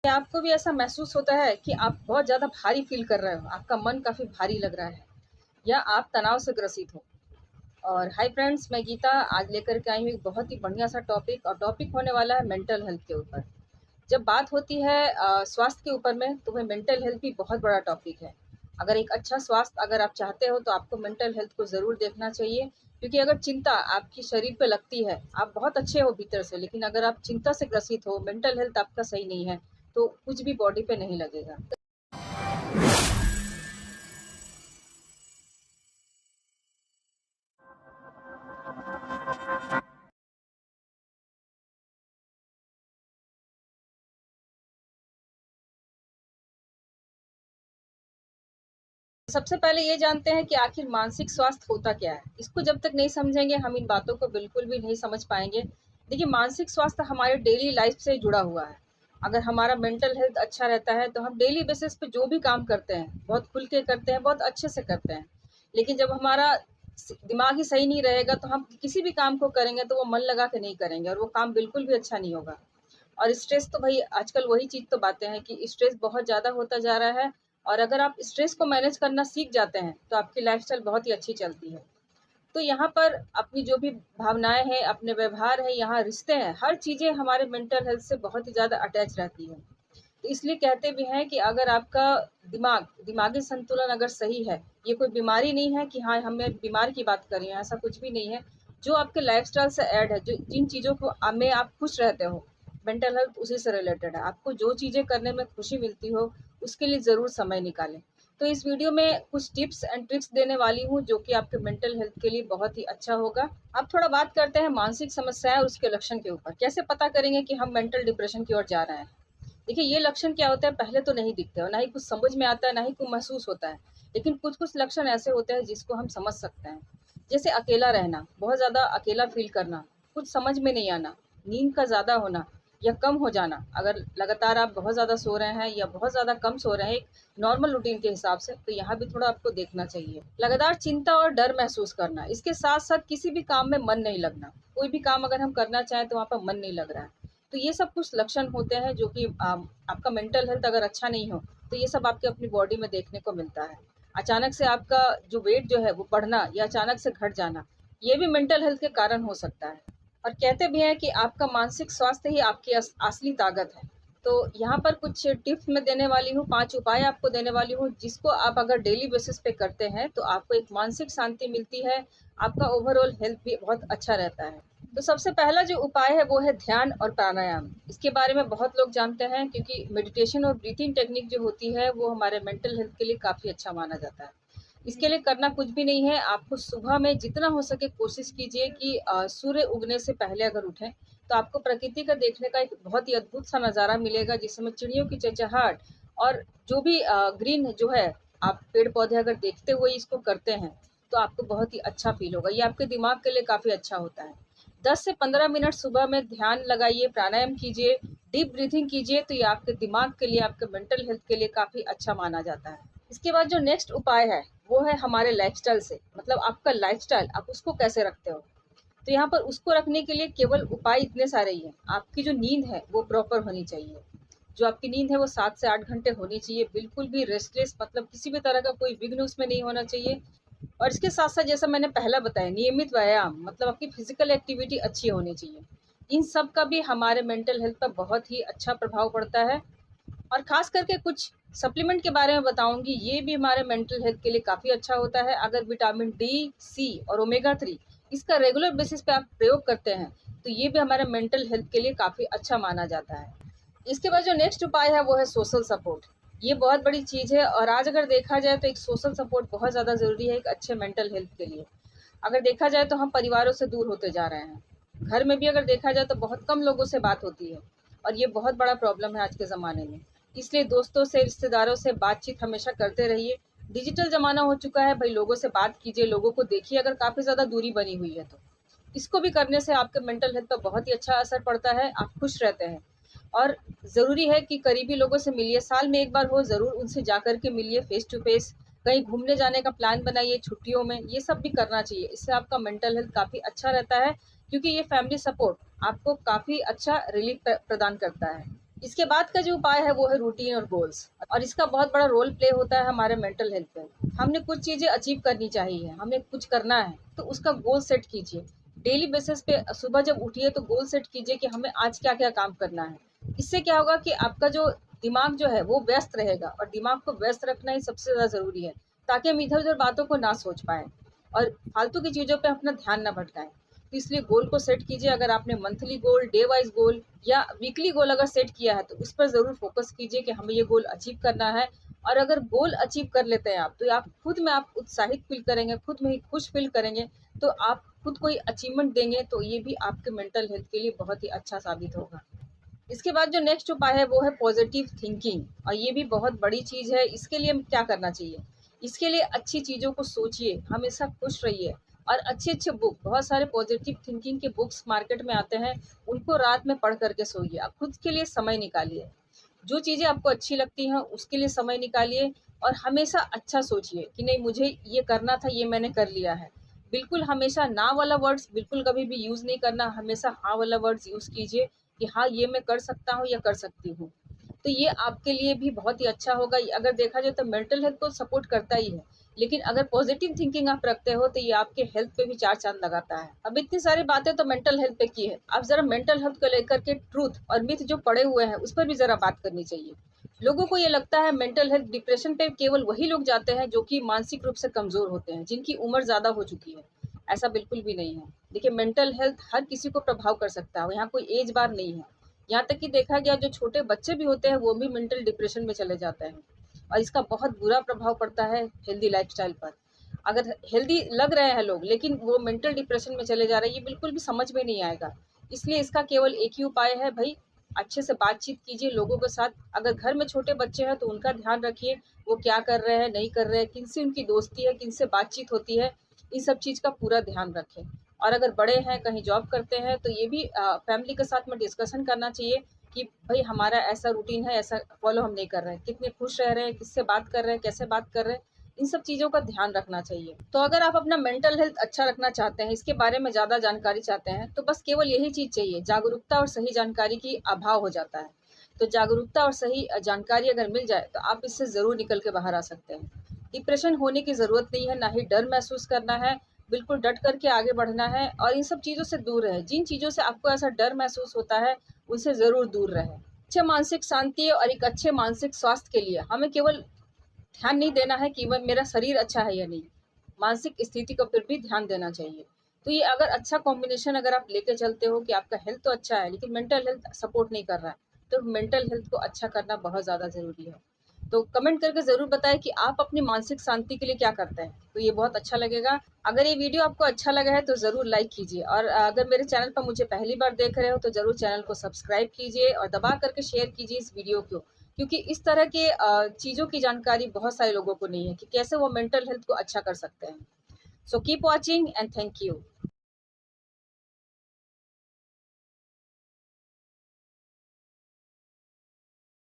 क्या आपको भी ऐसा महसूस होता है कि आप बहुत ज़्यादा भारी फ़ील कर रहे हो, आपका मन काफ़ी भारी लग रहा है या आप तनाव से ग्रसित हो? और हाय फ्रेंड्स, मैं गीता आज लेकर के आई हूँ एक बहुत ही बढ़िया सा टॉपिक और टॉपिक होने वाला है मेंटल हेल्थ के ऊपर। जब बात होती है स्वास्थ्य के ऊपर में तो वह मेंटल हेल्थ भी बहुत बड़ा टॉपिक है। अगर एक अच्छा स्वास्थ्य अगर आप चाहते हो तो आपको मेंटल हेल्थ को ज़रूर देखना चाहिए, क्योंकि अगर चिंता आपकी शरीर पे लगती है, आप बहुत अच्छे हो भीतर से, लेकिन अगर आप चिंता से ग्रसित हो, मेंटल हेल्थ आपका सही नहीं है, तो कुछ भी बॉडी पे नहीं लगेगा। सबसे पहले ये जानते हैं कि आखिर मानसिक स्वास्थ्य होता क्या है। इसको जब तक नहीं समझेंगे हम इन बातों को बिल्कुल भी नहीं समझ पाएंगे। देखिए, मानसिक स्वास्थ्य हमारे डेली लाइफ से जुड़ा हुआ है। अगर हमारा मेंटल हेल्थ अच्छा रहता है तो हम डेली बेसिस पे जो भी काम करते हैं बहुत खुल के करते हैं, बहुत अच्छे से करते हैं। लेकिन जब हमारा दिमाग ही सही नहीं रहेगा तो हम किसी भी काम को करेंगे तो वो मन लगा के नहीं करेंगे और वो काम बिल्कुल भी अच्छा नहीं होगा। और स्ट्रेस तो भाई आजकल वही चीज़ तो बातें हैं कि स्ट्रेस बहुत ज़्यादा होता जा रहा है। और अगर आप स्ट्रेस को मैनेज करना सीख जाते हैं तो आपकी लाइफस्टाइल बहुत ही अच्छी चलती है। तो यहाँ पर अपनी जो भी भावनाएं हैं, अपने व्यवहार है, यहाँ रिश्ते हैं, हर चीज़ें हमारे मेंटल हेल्थ से बहुत ही ज़्यादा अटैच रहती है। तो इसलिए कहते भी हैं कि अगर आपका दिमागी संतुलन अगर सही है, ये कोई बीमारी नहीं है कि हाँ हमें बीमार की बात कर रही हैं, ऐसा कुछ भी नहीं है। जो आपके लाइफस्टाइल से ऐड है, जो जिन चीज़ों को में आप खुश रहते हो, मेंटल हेल्थ उसी से रिलेटेड है। आपको जो चीज़ें करने में खुशी मिलती हो, उसके लिए ज़रूर समय निकालें। तो इस वीडियो में कुछ टिप्स एंड ट्रिक्स देने वाली हूँ जो कि आपके मेंटल हेल्थ के लिए बहुत ही अच्छा होगा। अब थोड़ा बात करते हैं मानसिक समस्या और उसके लक्षण के ऊपर। कैसे पता करेंगे कि हम मेंटल डिप्रेशन की ओर जा रहे हैं? देखिए, ये लक्षण क्या होता है, पहले तो नहीं दिखते और ना ही कुछ समझ में आता है, ना ही कुछ महसूस होता है। लेकिन कुछ कुछ लक्षण ऐसे होते हैं जिसको हम समझ सकते हैं। जैसे अकेला रहना, बहुत ज़्यादा अकेला फील करना, कुछ समझ में नहीं आना, नींद का ज़्यादा होना या कम हो जाना। अगर लगातार आप बहुत ज़्यादा सो रहे हैं या बहुत ज़्यादा कम सो रहे हैं एक नॉर्मल रूटीन के हिसाब से, तो यहाँ भी थोड़ा आपको देखना चाहिए। लगातार चिंता और डर महसूस करना, इसके साथ साथ किसी भी काम में मन नहीं लगना। कोई भी काम अगर हम करना चाहें तो वहाँ पर मन नहीं लग रहा है। तो ये सब कुछ लक्षण होते हैं जो कि आपका मेंटल हेल्थ अगर अच्छा नहीं हो तो ये सब आपके अपनी बॉडी में देखने को मिलता है। अचानक से आपका जो वेट जो है वो बढ़ना या अचानक से घट जाना, ये भी मेंटल हेल्थ के कारण हो सकता है। और कहते भी हैं कि आपका मानसिक स्वास्थ्य ही आपकी असली ताकत है। तो यहाँ पर कुछ टिप्स मैं देने वाली हूँ, 5 उपाय आपको देने वाली हूँ जिसको आप अगर डेली बेसिस पे करते हैं तो आपको एक मानसिक शांति मिलती है, आपका ओवरऑल हेल्थ भी बहुत अच्छा रहता है। तो सबसे पहला जो उपाय है वो है ध्यान और प्राणायाम। इसके बारे में बहुत लोग जानते हैं क्योंकि मेडिटेशन और ब्रीथिंग टेक्निक जो होती है वो हमारे मेंटल हेल्थ के लिए काफ़ी अच्छा माना जाता है। इसके लिए करना कुछ भी नहीं है, आपको सुबह में जितना हो सके कोशिश कीजिए कि सूर्य उगने से पहले अगर उठें तो आपको प्रकृति का देखने का एक बहुत ही अद्भुत सा नज़ारा मिलेगा जिसमें चिड़ियों की चहचहाट और जो भी ग्रीन जो है, आप पेड़ पौधे अगर देखते हुए इसको करते हैं तो आपको बहुत ही अच्छा फील होगा। ये आपके दिमाग के लिए काफ़ी अच्छा होता है। 10 से 15 मिनट सुबह में ध्यान लगाइए, प्राणायाम कीजिए, डीप ब्रीथिंग कीजिए, तो ये आपके दिमाग के लिए, आपके मेंटल हेल्थ के लिए काफ़ी अच्छा माना जाता है। इसके बाद जो नेक्स्ट उपाय है वो है हमारे लाइफस्टाइल से, मतलब आपका लाइफस्टाइल आप उसको कैसे रखते हो। तो यहाँ पर उसको रखने के लिए केवल उपाय इतने सारे ही हैं। आपकी जो नींद है वो प्रॉपर होनी चाहिए। जो आपकी नींद है वो 7 से 8 घंटे होनी चाहिए, बिल्कुल भी रेस्टलेस, मतलब किसी भी तरह का कोई विघ्न उसमें नहीं होना चाहिए। और इसके साथ साथ जैसा मैंने पहला बताया, नियमित व्यायाम, मतलब आपकी फिजिकल एक्टिविटी अच्छी होनी चाहिए। इन सब का भी हमारे मेंटल हेल्थ पर बहुत ही अच्छा प्रभाव पड़ता है। और खास करके कुछ सप्लीमेंट के बारे में बताऊंगी, ये भी हमारे मेंटल हेल्थ के लिए काफ़ी अच्छा होता है। अगर विटामिन डी, सी और ओमेगा 3 इसका रेगुलर बेसिस पे आप प्रयोग करते हैं तो ये भी हमारे मेंटल हेल्थ के लिए काफ़ी अच्छा माना जाता है। इसके बाद जो नेक्स्ट उपाय है वो है सोशल सपोर्ट। ये बहुत बड़ी चीज़ है और आज अगर देखा जाए तो एक सोशल सपोर्ट बहुत ज़्यादा ज़रूरी है एक अच्छे मेंटल हेल्थ के लिए। अगर देखा जाए तो हम परिवारों से दूर होते जा रहे हैं। घर में भी अगर देखा जाए तो बहुत कम लोगों से बात होती है और ये बहुत बड़ा प्रॉब्लम है आज के ज़माने में। इसलिए दोस्तों से, रिश्तेदारों से बातचीत हमेशा करते रहिए। डिजिटल ज़माना हो चुका है भाई, लोगों से बात कीजिए, लोगों को देखिए। अगर काफ़ी ज़्यादा दूरी बनी हुई है तो इसको भी करने से आपके मेंटल हेल्थ पर बहुत ही अच्छा असर पड़ता है, आप खुश रहते हैं। और ज़रूरी है कि करीबी लोगों से मिलिए, साल में एक बार हो ज़रूर उनसे जा कर के मिलिए फेस टू फेस। कहीं घूमने जाने का प्लान बनाइए छुट्टियों में, ये सब भी करना चाहिए। इससे आपका मेंटल हेल्थ काफ़ी अच्छा रहता है क्योंकि ये फैमिली सपोर्ट आपको काफ़ी अच्छा रिलीफ प्रदान करता है। इसके बाद का जो उपाय है वो है रूटीन और गोल्स, और इसका बहुत बड़ा रोल प्ले होता है हमारे मेंटल हेल्थ पे। हमने कुछ चीज़ें अचीव करनी चाहिए, हमें कुछ करना है तो उसका गोल सेट कीजिए। डेली बेसिस पे सुबह जब उठिए तो गोल सेट कीजिए कि हमें आज क्या-क्या काम करना है। इससे क्या होगा कि आपका जो दिमाग जो है वो व्यस्त रहेगा, और दिमाग को व्यस्त रखना ही सबसे ज़्यादा ज़रूरी है, ताकि हम इधर-उधर बातों को ना सोच पाएँ और फालतू की चीज़ों पे अपना ध्यान ना भटकाएँ। तो इसलिए गोल को सेट कीजिए। अगर आपने मंथली गोल, डे वाइज़ गोल या वीकली गोल अगर सेट किया है तो उस पर ज़रूर फ़ोकस कीजिए कि हमें ये गोल अचीव करना है। और अगर गोल अचीव कर लेते हैं आप, तो आप खुद में आप उत्साहित फ़ील करेंगे, खुद में ही खुश फ़ील करेंगे, तो आप खुद को ही अचीवमेंट देंगे, तो ये भी आपके मेंटल हेल्थ के लिए बहुत ही अच्छा साबित होगा। इसके बाद जो नेक्स्ट उपाय है वो है पॉजिटिव थिंकिंग, और ये भी बहुत बड़ी चीज़ है। इसके लिए हम क्या करना चाहिए? इसके लिए अच्छी चीज़ों को सोचिए, हमेशा खुश रहिए, और अच्छे-अच्छे बुक, बहुत सारे पॉजिटिव थिंकिंग के बुक्स मार्केट में आते हैं, उनको रात में पढ़ कर के सोइए। आप खुद के लिए समय निकालिए। जो चीज़ें आपको अच्छी लगती हैं उसके लिए समय निकालिए, और हमेशा अच्छा सोचिए कि नहीं, मुझे ये करना था, ये मैंने कर लिया है। बिल्कुल हमेशा ना वाला वर्ड्स बिल्कुल कभी भी यूज़ नहीं करना, हमेशा हाँ वाला वर्ड्स यूज़ कीजिए कि हाँ, ये मैं कर सकता हूँ या कर सकती हूँ। तो ये आपके लिए भी बहुत ही अच्छा होगा। अगर देखा जाए तो मेंटल हेल्थ को सपोर्ट करता ही है, लेकिन अगर पॉजिटिव थिंकिंग आप रखते हो तो ये आपके हेल्थ पे भी 4 चाँद लगाता है। अब इतनी सारी बातें तो मेंटल हेल्थ पे की है, अब ज़रा मेंटल हेल्थ को लेकर के ट्रुथ और मिथ जो पड़े हुए हैं उस पर भी ज़रा बात करनी चाहिए। लोगों को ये लगता है मेंटल हेल्थ डिप्रेशन पे केवल वही लोग जाते हैं जो कि मानसिक रूप से कमज़ोर होते हैं, जिनकी उम्र ज़्यादा हो चुकी है। ऐसा बिल्कुल भी नहीं है। देखिए, मेंटल हेल्थ हर किसी को प्रभाव कर सकता है, यहाँ कोई एज बार नहीं है। यहाँ तक कि देखा गया जो छोटे बच्चे भी होते हैं वो भी मेंटल डिप्रेशन में चले जाते हैं, और इसका बहुत बुरा प्रभाव पड़ता है हेल्दी लाइफस्टाइल पर। अगर हेल्दी लग रहे हैं लोग लेकिन वो मेंटल डिप्रेशन में चले जा रहे हैं, ये बिल्कुल भी समझ में नहीं आएगा। इसलिए इसका केवल एक ही उपाय है भाई, अच्छे से बातचीत कीजिए लोगों के साथ। अगर घर में छोटे बच्चे हैं तो उनका ध्यान रखिए, वो क्या कर रहे हैं, नहीं कर रहे हैं, किनसे उनकी दोस्ती है, किनसे बातचीत होती है, इन सब चीज़ का पूरा ध्यान रखें। और अगर बड़े हैं, कहीं जॉब करते हैं, तो ये भी फैमिली के साथ में डिस्कशन करना चाहिए कि भई हमारा ऐसा रूटीन है, ऐसा फॉलो हम नहीं कर रहे हैं। कितने खुश रह रहे हैं, किससे बात कर रहे हैं, कैसे बात कर रहे हैं, इन सब चीज़ों का ध्यान रखना चाहिए। तो अगर आप अपना मेंटल हेल्थ अच्छा रखना चाहते हैं, इसके बारे में ज़्यादा जानकारी चाहते हैं, तो बस केवल यही चीज़ चाहिए, जागरूकता और सही जानकारी की अभाव हो जाता है। तो जागरूकता और सही जानकारी अगर मिल जाए, तो आप इससे ज़रूर निकल के बाहर आ सकते हैं। डिप्रेशन होने की ज़रूरत नहीं है, ना ही डर महसूस करना है, बिल्कुल डट कर के आगे बढ़ना है, और इन सब चीज़ों से दूर रहें। जिन चीज़ों से आपको ऐसा डर महसूस होता है, उनसे ज़रूर दूर रहें। अच्छे मानसिक शांति और एक अच्छे मानसिक स्वास्थ्य के लिए हमें केवल ध्यान नहीं देना है कि वह मेरा शरीर अच्छा है या नहीं, मानसिक स्थिति का फिर भी ध्यान देना चाहिए। तो ये अगर अच्छा कॉम्बिनेशन अगर आप लेके चलते हो कि आपका हेल्थ तो अच्छा है लेकिन मेंटल हेल्थ सपोर्ट नहीं कर रहा है, तो मेंटल हेल्थ को अच्छा करना बहुत ज़्यादा ज़रूरी है। तो कमेंट करके ज़रूर बताएं कि आप अपनी मानसिक शांति के लिए क्या करते हैं, तो ये बहुत अच्छा लगेगा। अगर ये वीडियो आपको अच्छा लगा है तो ज़रूर लाइक कीजिए, और अगर मेरे चैनल पर मुझे पहली बार देख रहे हो तो ज़रूर चैनल को सब्सक्राइब कीजिए और दबा करके शेयर कीजिए इस वीडियो को, क्योंकि इस तरह के चीज़ों की जानकारी बहुत सारे लोगों को नहीं है कि कैसे वो मेंटल हेल्थ को अच्छा कर सकते हैं। So keep watching and thank you.